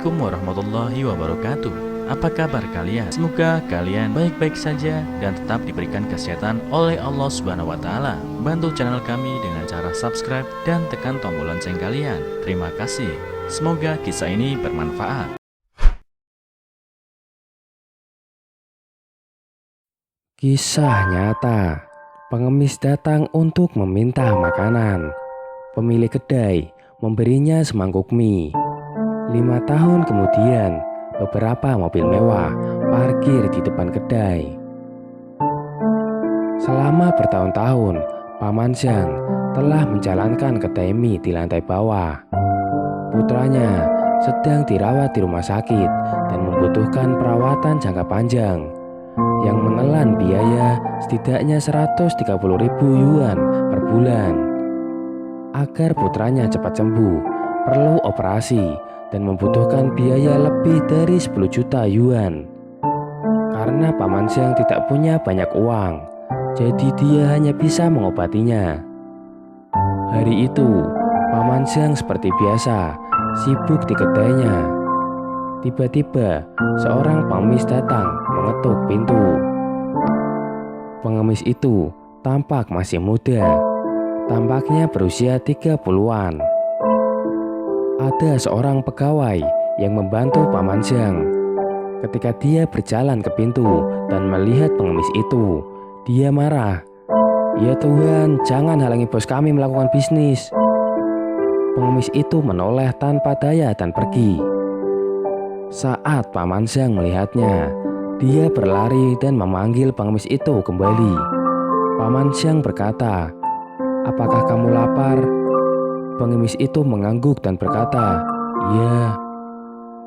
Assalamualaikum warahmatullahi wabarakatuh. Apa kabar kalian? Semoga kalian baik-baik saja dan tetap diberikan kesehatan oleh Allah Subhanahu wa taala. Bantu channel kami dengan cara subscribe dan tekan tombol lonceng kalian. Terima kasih. Semoga kisah ini bermanfaat. Kisah nyata. Pengemis datang untuk meminta makanan. Pemilik kedai memberinya semangkuk mie. 5 tahun kemudian, beberapa mobil mewah parkir di depan kedai. Selama bertahun-tahun, Paman Xiang telah menjalankan kedai mie di lantai bawah. Putranya sedang dirawat di rumah sakit dan membutuhkan perawatan jangka panjang yang menelan biaya setidaknya 130.000 yuan per bulan. Agar putranya cepat sembuh, perlu operasi dan membutuhkan biaya lebih dari 10 juta yuan. Karena Paman Xiang tidak punya banyak uang, jadi dia hanya bisa mengobatinya. Hari itu, Paman Xiang seperti biasa, sibuk di kedainya. Tiba-tiba, seorang pengemis datang mengetuk pintu. Pengemis itu tampak masih muda, tampaknya berusia 30-an. Ada seorang pegawai yang membantu Paman Xiang. Ketika dia berjalan ke pintu dan melihat pengemis itu, dia marah. "Ya Tuhan, jangan halangi bos kami melakukan bisnis." Pengemis itu menoleh tanpa daya dan pergi. Saat Paman Xiang melihatnya, dia berlari dan memanggil pengemis itu kembali. Paman Xiang berkata, "Apakah kamu lapar?" Pengemis itu mengangguk dan berkata, "Iya."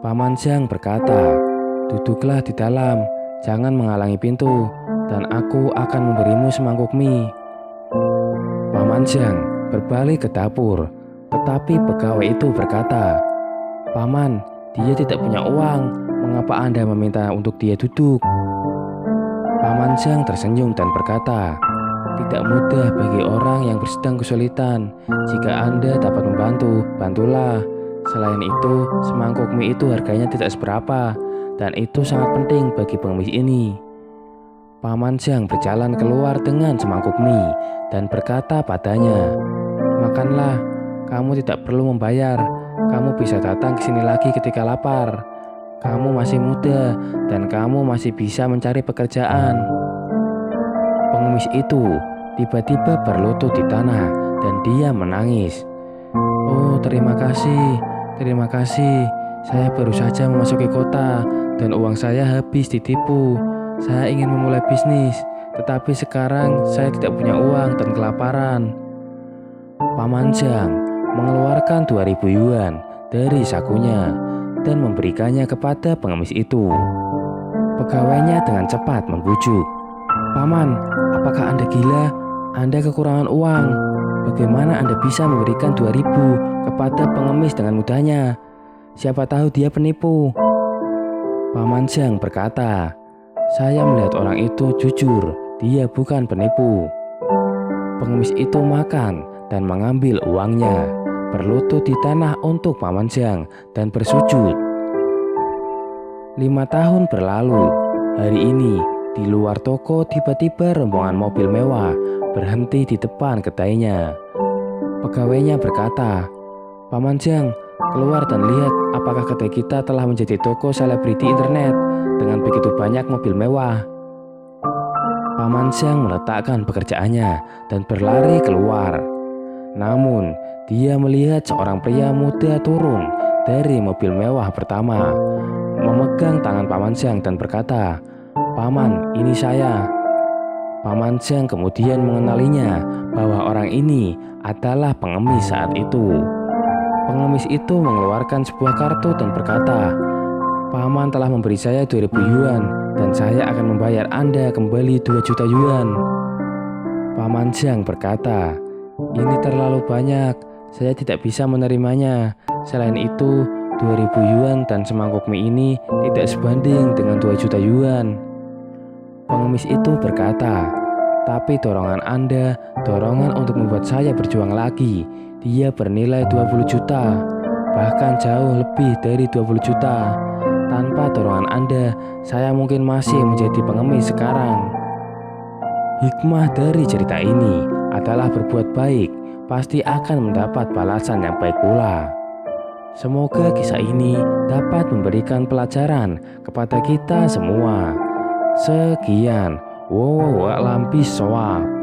Paman Xiang berkata, "Duduklah di dalam, jangan menghalangi pintu, dan aku akan memberimu semangkuk mie." Paman Xiang berbalik ke dapur, tetapi pegawai itu berkata, "Paman, dia tidak punya uang, mengapa Anda meminta untuk dia duduk?" Paman Xiang tersenyum dan berkata, "Tidak mudah bagi orang yang sedang kesulitan. Jika Anda dapat membantu, bantulah. Selain itu, semangkuk mie itu harganya tidak seberapa, dan itu sangat penting bagi pengemis ini." Paman Xiang berjalan keluar dengan semangkuk mie dan berkata padanya, "Makanlah, kamu tidak perlu membayar. Kamu bisa datang ke sini lagi ketika lapar. Kamu masih muda dan kamu masih bisa mencari pekerjaan." Pengemis itu tiba-tiba berlutut di tanah dan dia menangis. "Oh, terima kasih, terima kasih. Saya baru saja memasuki kota dan uang saya habis ditipu. Saya ingin memulai bisnis, tetapi sekarang saya tidak punya uang dan kelaparan." Paman Xiang mengeluarkan 2.000 yuan dari sakunya dan memberikannya kepada pengemis itu. Pegawainya dengan cepat membujuk, "Paman, apakah Anda gila? Anda kekurangan uang. Bagaimana Anda bisa memberikan 2.000 kepada pengemis dengan mudahnya? Siapa tahu dia penipu." Paman Xiang berkata, "Saya melihat orang itu jujur, dia bukan penipu." Pengemis itu makan dan mengambil uangnya, berlutut di tanah untuk Paman Xiang dan bersujud. 5 tahun berlalu. Hari ini, di luar toko tiba-tiba rombongan mobil mewah berhenti di depan kedainya. Pegawainya berkata, "Paman Xiang, keluar dan lihat apakah kedai kita telah menjadi toko selebriti internet dengan begitu banyak mobil mewah." Paman Xiang meletakkan pekerjaannya dan berlari keluar. Namun, dia melihat seorang pria muda turun dari mobil mewah pertama, memegang tangan Paman Xiang dan berkata, "Paman, ini saya." Paman Xiang kemudian mengenalinya bahwa orang ini adalah pengemis saat itu. Pengemis itu mengeluarkan sebuah kartu dan berkata, "Paman telah memberi saya 2.000 yuan dan saya akan membayar Anda kembali 2 juta yuan." Paman Xiang berkata, "Ini terlalu banyak, saya tidak bisa menerimanya. Selain itu, 2.000 yuan dan semangkuk mie ini tidak sebanding dengan 2 juta yuan." Pengemis itu berkata, "Tapi dorongan Anda, dorongan untuk membuat saya berjuang lagi, dia bernilai 20 juta. bahkan jauh lebih dari 20 juta. Tanpa dorongan Anda, saya mungkin masih menjadi pengemis sekarang. Hikmah dari cerita ini adalah berbuat baik pasti akan mendapat balasan yang baik pula. Semoga kisah ini dapat memberikan pelajaran kepada kita semua. Sekian, wallahualam bishawab.